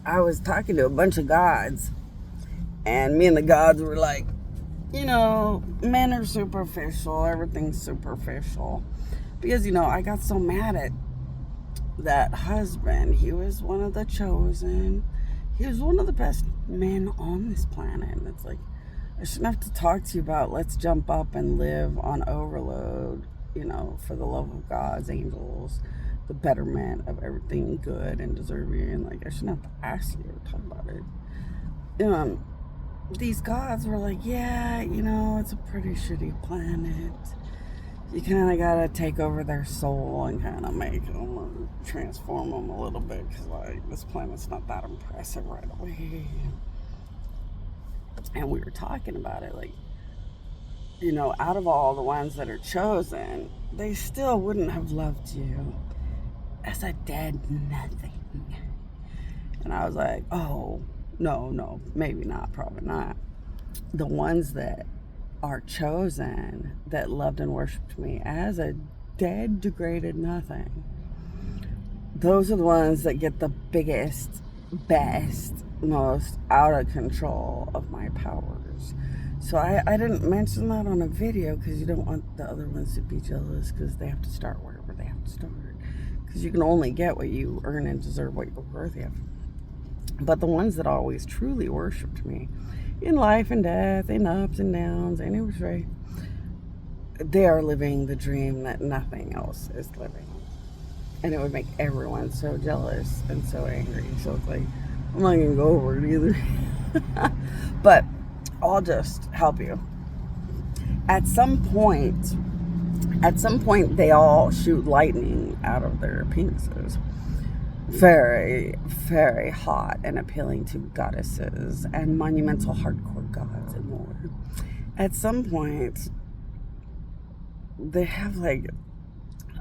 I was talking to a bunch of gods, and me and the gods were like, men are superficial, everything's superficial. Because, I got so mad at that husband. He was one of the chosen. He was one of the best men on this planet. And it's like, I shouldn't have to talk to you about let's jump up and live on overload, for the love of God's angels, the betterment of everything good and deserving. And like, I shouldn't have to ask you to talk about it. These gods were like, yeah, it's a pretty shitty planet. You kind of gotta take over their soul and kind of make them or transform them a little bit, because like this planet's not that impressive right away. And we were talking about it, like, out of all the ones that are chosen, they still wouldn't have loved you as a dead nothing. And I was like, oh, no, maybe not, probably not. The ones that are chosen, that loved and worshipped me as a dead, degraded nothing, those are the ones that get the biggest, best, most out of control of my powers. So I didn't mention that on a video because you don't want the other ones to be jealous, because they have to start wherever they have to start, because you can only get what you earn and deserve, what you're worthy of. But the ones that always truly worshipped me in life and death, in ups and downs, and it was right, they are living the dream that nothing else is living. And it would make everyone so jealous and so angry. So it's like, I'm not going to go over it either. But I'll just help you. At some point, they all shoot lightning out of their penises. Very, very hot and appealing to goddesses and monumental hardcore gods and more. At some point, they have like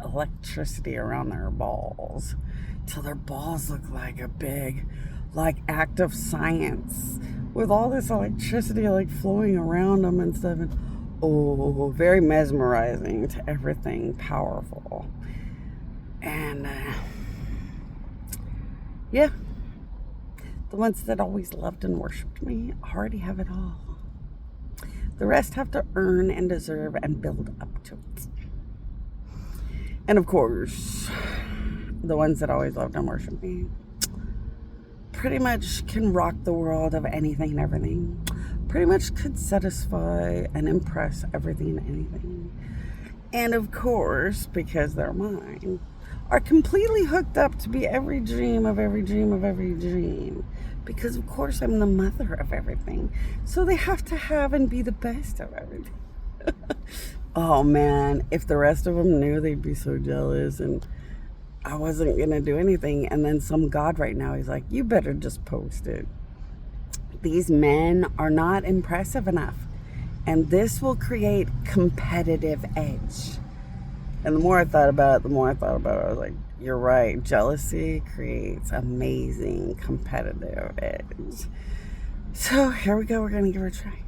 electricity around their balls, till their balls look like a big, like, act of science with all this electricity like flowing around them and stuff. And very mesmerizing to everything powerful. And yeah, the ones that always loved and worshipped me already have it all. The rest have to earn and deserve and build up to it. And of course, the ones that always loved and worshipped me pretty much can rock the world of anything and everything. Pretty much could satisfy and impress everything and anything. And of course, because they're mine, are completely hooked up to be every dream of every dream of every dream. Because of course I'm the mother of everything. So they have to have and be the best of everything. Oh man, if the rest of them knew, they'd be so jealous, and I wasn't gonna do anything. And then some god right now, he's like, you better just post it. These men are not impressive enough, and this will create competitive edge. And the more I thought about it, I was like, you're right. Jealousy creates amazing competitive edge. So here we go. We're going to give it a try.